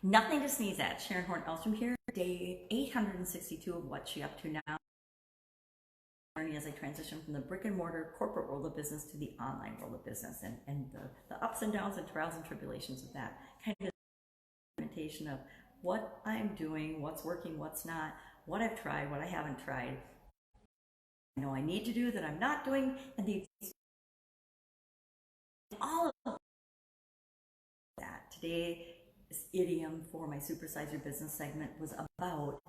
Nothing to sneeze at. Sharon Horne-Ellstrom here. Day 862 of What's She Up To Now. Learning as I transition from the brick and mortar corporate world of business to the online world of business, and the ups and downs and trials and tribulations of that. Kind of implementation of what I'm doing, what's working, what's not, what I've tried, what I haven't tried. I know I need to do that I'm not doing, and all of that. Today, this idiom for my Supersize Your Business segment was about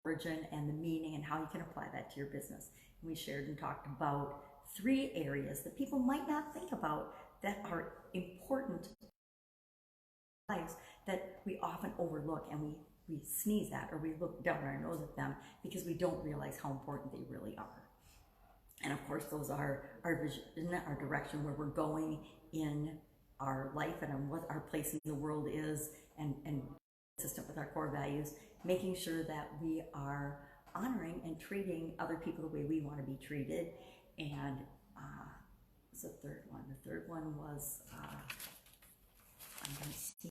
origin and the meaning and how you can apply that to your business. And we shared and talked about 3 areas that people might not think about that are important in lives that we often overlook, and we sneeze at, or we look down our nose at them because we don't realize how important they really are. And of course, those are our vision, our direction, where we're going in our life and what our place in the world is, and consistent with our core values, making sure that we are honoring and treating other people the way we want to be treated. And what's the third one? The third one was I'm going to see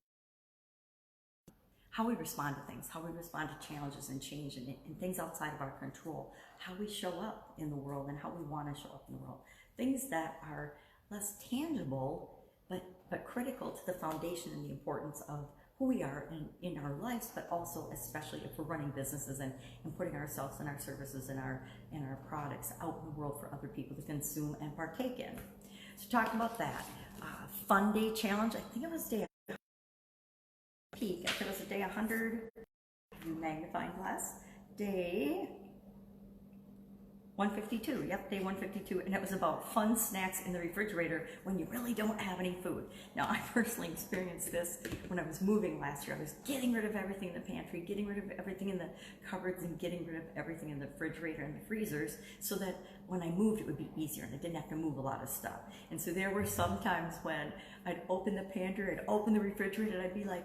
how we respond to things, how we respond to challenges and change, and things outside of our control, how we show up in the world and how we want to show up in the world. Things that are less tangible, but critical to the foundation and the importance of who we are in our lives, but also especially if we're running businesses and putting ourselves and our services and our products out in the world for other people to consume and partake in. So talking about that, fun day challenge, I think it was day peak. I think it was a day 100, magnifying glass, day 152, yep, day 152, and it was about fun snacks in the refrigerator when you really don't have any food. Now, I personally experienced this when I was moving last year. I was getting rid of everything in the pantry, getting rid of everything in the cupboards, and getting rid of everything in the refrigerator and the freezers, so that when I moved, it would be easier and I didn't have to move a lot of stuff. And so there were some times when I'd open the pantry, I'd open the refrigerator, and I'd be like,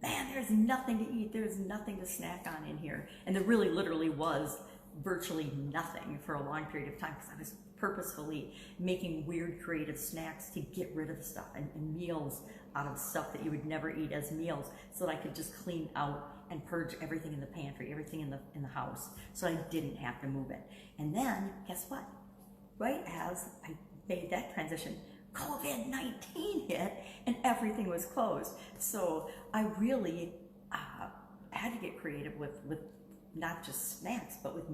man, there's nothing to eat, there's nothing to snack on in here. And there really literally was virtually nothing for a long period of time, because I was purposefully making weird creative snacks to get rid of the stuff, and meals out of stuff that you would never eat as meals, so that I could just clean out and purge everything in the pantry, everything in the house, so I didn't have to move it. And then guess what? Right as I made that transition, COVID-19 hit and everything was closed. So I really had to get creative with not just snacks, but with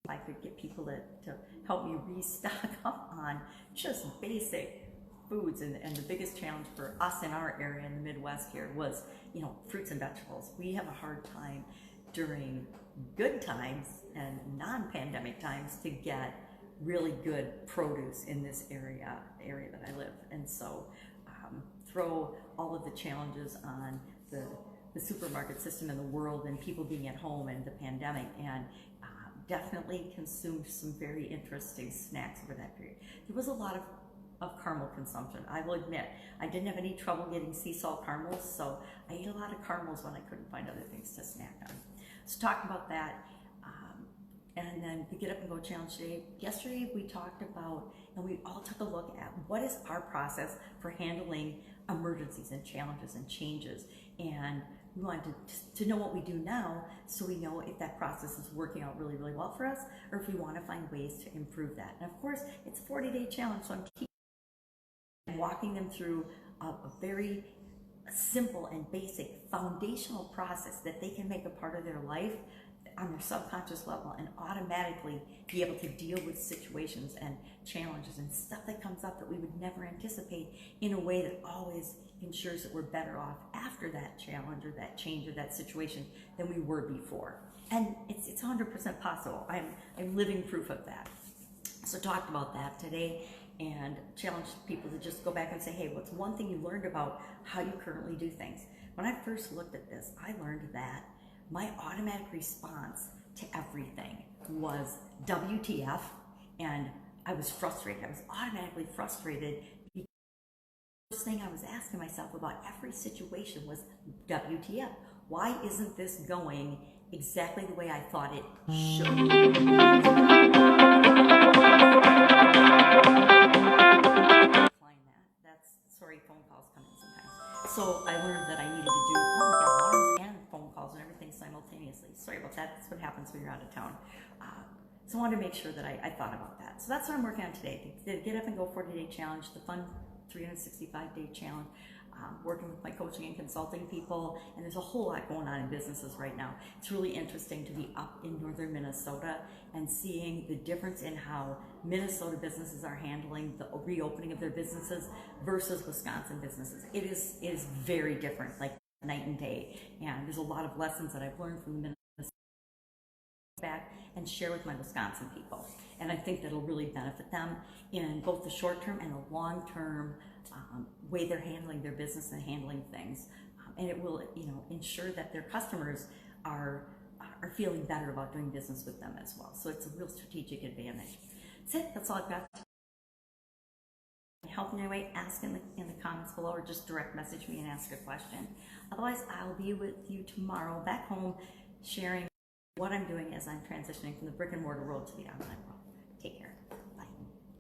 I could get people to help me restock up on just basic foods. And the biggest challenge for us in our area in the Midwest here was, fruits and vegetables. We have a hard time during good times and non-pandemic times to get really good produce in this area that I live. And so throw all of the challenges on the supermarket system in the world and people being at home and the pandemic, and definitely consumed some very interesting snacks over that period. There was a lot of caramel consumption. I will admit, I didn't have any trouble getting sea salt caramels, so I ate a lot of caramels when I couldn't find other things to snack on. So talking about that, and then the Get Up and Go Challenge today. Yesterday we talked about, and we all took a look at, what is our process for handling emergencies and challenges and changes. And we wanted to know what we do now, so we know if that process is working out really, really well for us, or if we want to find ways to improve that. And of course, it's a 40-day challenge, so I'm walking them through a very simple and basic foundational process that they can make a part of their life on their subconscious level, and automatically be able to deal with situations and challenges and stuff that comes up that we would never anticipate, in a way that always ensures that we're better off after that challenge or that change or that situation than we were before. And it's 100% possible. I'm living proof of that. So talked about that today, and challenged people to just go back and say, hey, what's one thing you learned about how you currently do things? When I first looked at this, I learned that my automatic response to everything was WTF, and I was frustrated. I was automatically frustrated because the first thing I was asking myself about every situation was WTF. Why isn't this going exactly the way I thought it should? Sorry, phone calls come in sometimes. So I learned that I needed to do, oh my God, alarms and phone calls and everything simultaneously. Sorry about that. That's what happens when you're out of town. So I wanted to make sure that I thought about that. So that's what I'm working on today. The Get Up and Go 40-day challenge, the fun 365-day challenge, working with my coaching and consulting people, and there's a whole lot going on in businesses right now. It's really interesting to be up in northern Minnesota and seeing the difference in how Minnesota businesses are handling the reopening of their businesses versus Wisconsin businesses. It is very different, like night and day. And there's a lot of lessons that I've learned from the Minnesota back and share with my Wisconsin people. And I think that'll really benefit them in both the short term and the long term way they're handling their business and handling things. And it will, ensure that their customers are feeling better about doing business with them as well. So it's a real strategic advantage. That's it. That's all I've got. Help in any way, ask in the comments below, or just direct message me and ask a question. Otherwise, I'll be with you tomorrow back home sharing what I'm doing as I'm transitioning from the brick and mortar world to the online world. Take care.